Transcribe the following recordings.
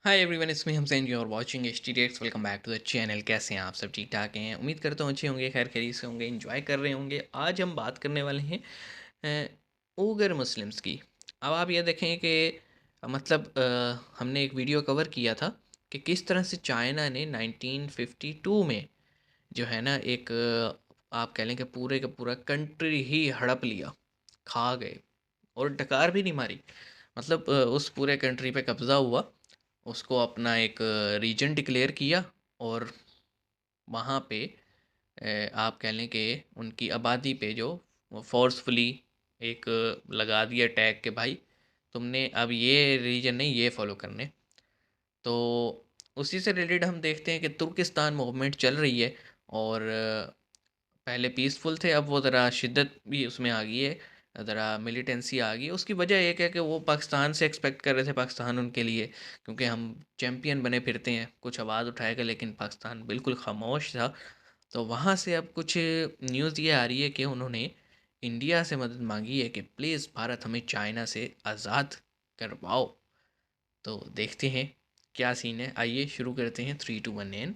Hi everyone, it's me हमसैन। You are watching HTTX। Welcome back to the channel. कैसे हैं आप सब? ठीक ठाक हैं? उम्मीद करता हूँ अच्छे होंगे, खैर खैरियत से होंगे, एंजॉय कर रहे होंगे। आज हम बात करने वाले हैं उइगर मुस्लिम्स की। अब आप ये देखें कि हमने एक वीडियो कवर किया था कि किस तरह से चाइना ने 1952 में जो है ना एक आप कह लें कि पूरे का पूरा कंट्री ही हड़प लिया, खा गए और डकार भी नहीं मारी। उस पूरे कंट्री पे कब्ज़ा हुआ, उसको अपना एक रीजन डिक्लेयर किया और वहाँ पे आप कह लें कि उनकी आबादी पे जो फोर्सफुली एक लगा दिया टैग कि भाई तुमने अब ये रीजन नहीं, ये फॉलो करने। तो उसी से रिलेटेड हम देखते हैं कि तुर्किस्तान मूवमेंट चल रही है और पहले पीसफुल थे, अब वो ज़रा शिद्दत भी उसमें आ गई है, ज़रा मिलिटेंसी आ गई है। उसकी वजह एक है कि वो पाकिस्तान से एक्सपेक्ट कर रहे थे, पाकिस्तान उनके लिए क्योंकि हम चैम्पियन बने फिरते हैं, कुछ आवाज़ उठाएगा, लेकिन पाकिस्तान बिल्कुल खामोश था। तो वहाँ से अब कुछ न्यूज़ ये आ रही है कि उन्होंने इंडिया से मदद मांगी है कि प्लीज़ भारत हमें चाइना से आज़ाद करवाओ। तो देखते हैं क्या सीन है। आइए शुरू करते हैं। 3 2 1 एंड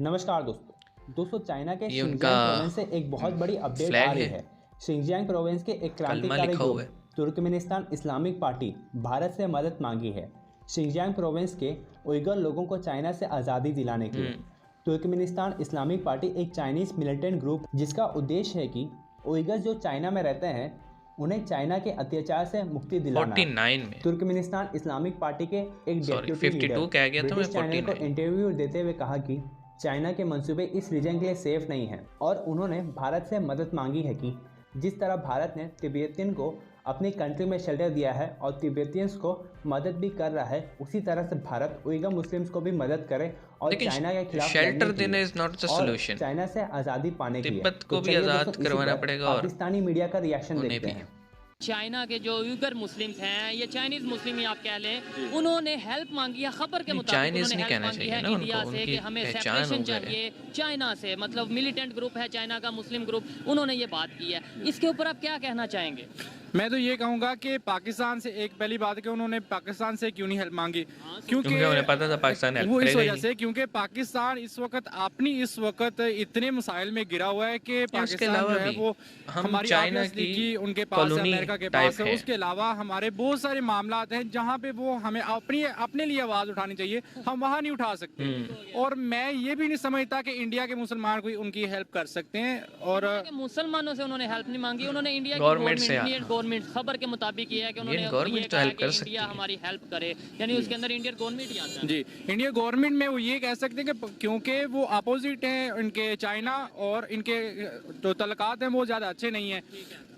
नमस्कार दोस्तों चाइना के ये उनका शिनजियांग प्रोविंस से एक बहुत बड़ी अपडेट आ फ्लैग रही है, है। शिनजियांग प्रोविंस के एक कलमा क्रांतिकारी लिखा हुआ ग्रुप है। तुर्कमेनिस्तान इस्लामिक पार्टी भारत से मदद मांगी है शिनजियांग प्रोविंस के उइगर लोगों को चाइना से आज़ादी दिलाने के लिए। तुर्कमेनिस्तान इस्लामिक पार्टी एक चाइनीज मिलिटेंट ग्रुप जिसका उद्देश्य है कि उइगर जो चाइना में रहते हैं उन्हें चाइना के अत्याचार से मुक्ति दिलाना है। 49 में, तुर्कमेनिस्तान इस्लामिक पार्टी के एक सॉरी डेप्यूटी लीडर 52 कह गया था मैं, ब्रिटिश चैनल को 49। इंटरव्यू देते हुए कहा कि चाइना के मंसूबे इस रीजन के लिए सेफ नहीं हैं और उन्होंने भारत से मदद मांगी है कि जिस तरह भारत ने तिब्बतियन को अपनी कंट्री में शेल्टर दिया है और तिब्बतियंस को मदद भी कर रहा है, उसी तरह से भारत उइगर मुस्लिम्स को भी मदद करे और लेकिन चाइना के खिलाफ शेल्टर लड़ने के देना लिए इज़ नॉट द और सोल्यूशन। चाइना से आज़ादी पाने के लिए। तिब्बत तो को भी चलिए आज़ाद दोस्तों इसी करवाना पर पड़ेगा और पाकिस्तानी मीडिया का रिएक्शन उन्हें देखते भी। हैं। चाइना के जो उइगर मुस्लिम्स हैं, ये चाइनीज मुस्लिम ही आप कह लें, उन्होंने हेल्प मांगी है। खबर के नहीं, मुताबिक चाइनीज़ उन्होंने नहीं हेल्प कहना मांगी चाहिए है ना इंडिया उनको, से उनकी कि हमें पहचान सेपरेशन उगर है। चाहिए चाइना से। मतलब मिलिटेंट ग्रुप है चाइना का, मुस्लिम ग्रुप, उन्होंने ये बात की है। इसके ऊपर आप क्या कहना चाहेंगे? मैं तो ये कहूँगा कि पाकिस्तान से एक पहली बात है कि उन्होंने पाकिस्तान से क्यों नहीं हेल्प मांगी, क्योंकि क्योंकि उन्हें पता था पाकिस्तान हेल्प वो इस करेगा ही वजह नहीं। से क्योंकि पाकिस्तान इस वक्त इतने मसाइल में गिरा हुआ है कि नहीं, उसके पाकिस्तान अलावा जो है भी वो हम हमारी चाइना ऑब्वियसली की कि उनके पास है, कॉलोनी अमेरिका के टाइप पास है। है। उसके अलावा हमारे बहुत सारे मामला हैं जहाँ पे वो हमें अपनी अपने लिए आवाज़ उठानी चाहिए, हम वहाँ नहीं उठा सकते। और मैं ये भी नहीं समझता कि इंडिया के मुसलमान कोई उनकी हेल्प कर सकते हैं। और इंडिया के मुसलमानों से उन्होंने हेल्प नहीं मांगी, उन्होंने इंडिया की गवर्नमेंट गवर्नमेंट, से इंडियन गवर्नमेंट, खबर के मुताबिक ये है कि इंडियन उन्होंने ये गवर्नमेंट तो कहा है हेल्प कि कर इंडिया सकती है। हमारी हेल्प करे, यानी उसके अंदर इंडियन गवर्नमेंट ही आता है। जी, इंडिया गवर्नमेंट में वो ये कह सकते हैं कि क्योंकि वो अपोजिट हैं इनके चाइना, और इनके जो तल्लुकात हैं वो ज़्यादा अच्छे नहीं हैं,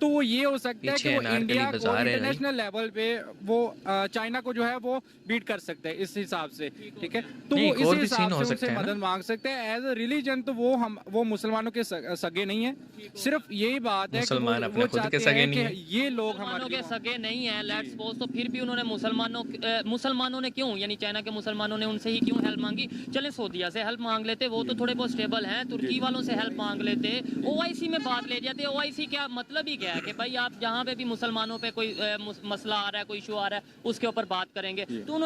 तो वो ये हो सकता है कि पीछे वो अनारकली इंडिया को बाजार है भाई। इंटरनेशनल लेवल पे वो चाइना को जो है वो बीट कर सकते हैं इस हिसाब से। ठीक है, तो नहीं, वो एक इसी और भी हिसाब सीन हो से उनसे सकता है ना। मदद मांग सकते हैं। एज अ रिलीजन तो वो मुसलमानों के सगे नहीं है। सिर्फ यही बात है कि मुसलमान अपने वो खुद के चाहते सगे हैं नहीं कि है। ये लोग मुसलमानों हमारे के सगे नहीं है, लेट्स सपोज, तो फिर भी उन्होंने मुसलमानों ने क्यों, यानी चाइना के मुसलमानों ने उनसे ही क्यों हेल्प मांगी? चले सऊदीया से हेल्प मांग लेते, वो तो थोड़े बहुत स्टेबल हैं, तुर्की वालों से हेल्प मांग लेते, ओआईसी में बात ले जाते। ओआईसी क्या मतलब ही क्या है कि भाई आप जहाँ पे भी मुसलमानों पे कोई मसला आ रहा है, कोई इशू आ रहा है, उसके ऊपर बात करेंगे। तो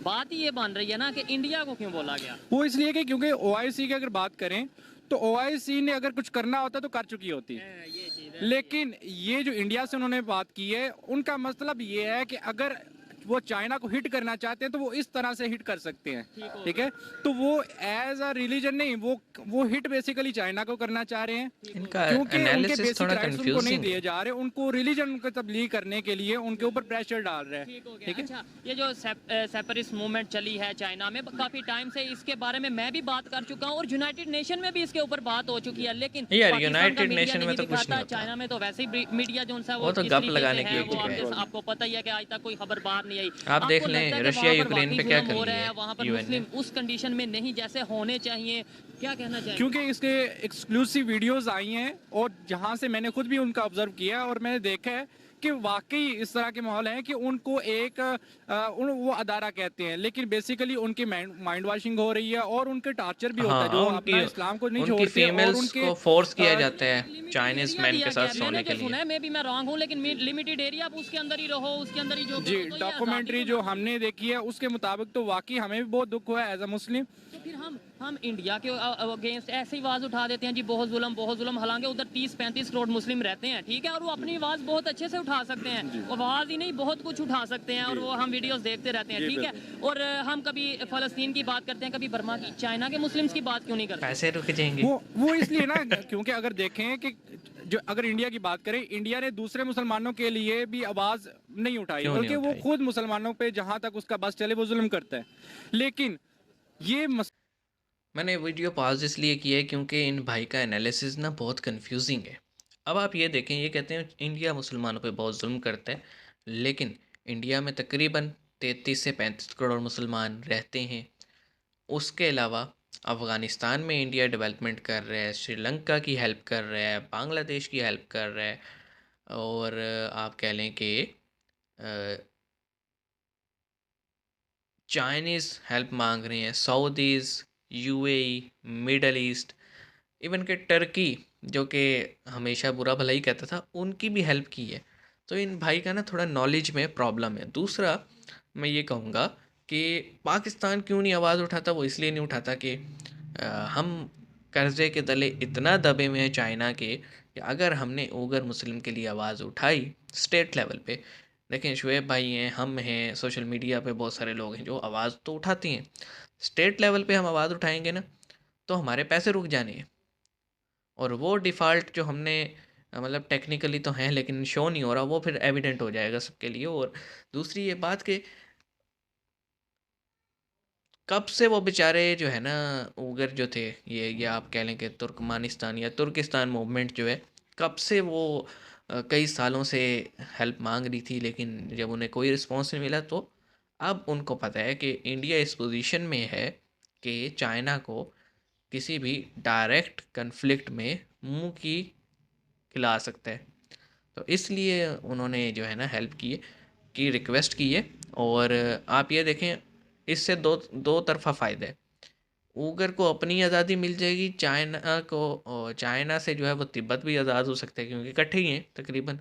बात ही ये बन रही है ना कि इंडिया को क्यों बोला गया? वो इसलिए कि क्योंकि ओआईसी की अगर बात करें तो ओआईसी ने अगर कुछ करना होता तो कर चुकी होती। ये चीज है। लेकिन ये जो इंडिया से उन्होंने बात की है, उनका मतलब ये है कि अगर वो चाइना को हिट करना चाहते हैं तो वो इस तरह से हिट कर सकते हैं। ठीक है, तो वो एज अ रिलीजन नहीं, वो हिट बेसिकली चाइना को करना चाह रहे हैं, इनका क्योंकि उनके एनालिसिस बेसिक थोड़ा राइट्स उनको नहीं कंफ्यूजिंग दिए है। जा रहे, उनको रिलीजन को तब्लीग करने के लिए उनके ऊपर प्रेशर डाल रहे हैं। ठीक है। अच्छा, ये जो सेपरेटिस्ट मूवमेंट चली है चाइना में काफी टाइम से, इसके बारे में मैं भी बात कर चुका हूँ और यूनाइटेड नेशन में भी इसके ऊपर बात हो चुकी है, लेकिन यार, पाकिस्तान का यूनाइटेड मीडिया नेशन में नहीं तो कुछ दिखाता। नहीं होता। चाइना में तो वैसे ही मीडिया जो है वो तो इस गप तरीके लगाने से की है, एक वो जगह है। आपको पता ही है कि आज तक कोई खबर बाहर नहीं आई। आप देख आपको लें लगता है कि रशिया वहाँ पर यूक्रेन पे वाकई क्या जुल्म कर हो रही रहा है है, वहाँ पर यूएन ने। मुस्लिम उस कंडीशन में नहीं जैसे होने चाहिए? क्या कहना चाहिए? क्योंकि इसके एक्सक्लूसिव वीडियोस आई हैं और जहां से मैंने खुद भी उनका ऑब्जर्व किया है और मैंने देखा है कि वाकई इस तरह के माहौल हैं कि उनको एक वो अदारा कहते हैं, लेकिन बेसिकली उनकी माइंड वॉशिंग हो रही है और उनके टार्चर भी होता है, हाँ, जो उनकी अपना इस्लाम को नहीं उनकी छोड़ते और फीमेल्स उनके को फोर्स किया जाता अ, है लिमिटेड चाइनीज एरिया मैन दिया के गया साथ है, मैंने सोने जो के लिए। सुना है, मे भी मैं रॉन्ग हूँ, लेकिन लिमिटेड एरिया, आप उसके अंदर ही रहो, उसके अंदर ही जो जी करो, तो ये आज़ादी डॉक्यूमेंट्री तो जो ना हो। हमने देखी है उसके मुताबिक तो वाकई हमें भी बहुत दुख हुआ है एज अ मुस्लिम। तो फिर हम इंडिया के अगेंस्ट ऐसे ही आवाज उठा देते हैं जी, बहुत जुल्म, हालांकि उधर 30-35 करोड़ मुस्लिम रहते हैं, ठीक है, और वो अपनी आवाज बहुत अच्छे से उठा सकते हैं, आवाज ही नहीं बहुत कुछ उठा सकते हैं, और वो हम वीडियोस देखते रहते हैं, ठीक है। और हम कभी फलस्तीन की बात करते हैं, कभी बर्मा की, चाइना के मुस्लिम्स की बात क्यों नहीं करते? पैसे रुक जाएंगे। वो इसलिए ना क्योंकि अगर देखें कि जो अगर इंडिया की बात करें, इंडिया ने दूसरे मुसलमानों के लिए भी आवाज नहीं उठाई, क्यों नहीं बल्कि वो उठाई? खुद मुसलमानों पे जहां तक उसका बस चले वो जुल्म करता है। लेकिन ये मैंने वीडियो पॉज इसलिए किया है क्योंकि इन भाई का एनालिसिस ना बहुत कंफ्यूजिंग है। अब आप ये देखें, ये कहते हैं इंडिया मुसलमानों पे बहुत जुल्म करता है, लेकिन इंडिया में तकरीबन 33 से 35 करोड़ मुसलमान रहते हैं। उसके अलावा अफ़गानिस्तान में इंडिया डेवलपमेंट कर रहा है, श्रीलंका की हेल्प कर रहा है, बांग्लादेश की हेल्प कर रहा है, और आप कह लें कि चाइनीज़ हेल्प मांग रही हैं, Saudis, UAE, middle east, even कि टर्की, जो कि हमेशा बुरा भला ही कहता था, उनकी भी हेल्प की है। तो इन भाई का ना थोड़ा नॉलेज में प्रॉब्लम है। दूसरा, मैं ये कहूँगा कि पाकिस्तान क्यों नहीं आवाज़ उठाता, वो इसलिए नहीं उठाता कि हम कर्ज़े के तले इतना दबे हुए हैं चाइना के कि अगर हमने उगर मुस्लिम के लिए आवाज़ उठाई स्टेट लेवल पे, देखें शुएब भाई हैं, हम हैं, सोशल मीडिया पे बहुत सारे लोग हैं जो आवाज़ तो उठाती हैं, स्टेट लेवल पे हम आवाज़ उठाएंगे ना तो हमारे पैसे रुक जाने हैं। और वो डिफ़ॉल्ट जो हमने मतलब टेक्निकली तो हैं लेकिन शो नहीं हो रहा, वो फिर एविडेंट हो जाएगा सबके लिए। और दूसरी ये बात कि कब से वो बेचारे जो है ना उगर जो थे, ये आप कह लें कि तुर्कमानिस्तान या तुर्किस्तान मूवमेंट जो है, कब से वो कई सालों से हेल्प मांग रही थी, लेकिन जब उन्हें कोई रिस्पॉन्स नहीं मिला तो अब उनको पता है कि इंडिया इस पोजीशन में है कि चाइना को किसी भी डायरेक्ट कन्फ्लिक्ट में मुंह की खिला सकता है। तो इसलिए उन्होंने जो है ना हेल्प की रिक्वेस्ट की है। और आप ये देखें, इससे दो दो तरफ़ा फ़ायदा है। उगर को अपनी आज़ादी मिल जाएगी, चाइना को, और चाइना से जो है वो तिब्बत भी आज़ाद हो सकता है क्योंकि इकट्ठे ही हैं तकरीबन।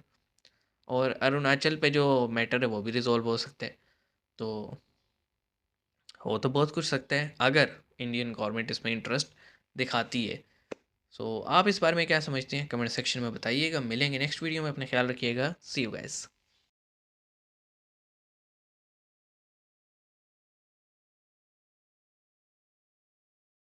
और अरुणाचल पे जो मैटर है वो भी रिजॉल्व हो सकता है। तो हो तो बहुत कुछ सकता है अगर इंडियन गवर्नमेंट इसमें इंटरेस्ट दिखाती है। सो आप इस बारे में क्या समझते हैं, कमेंट सेक्शन में बताइएगा। मिलेंगे नेक्स्ट वीडियो में, अपने ख्याल रखिएगा। सी यू गाइस।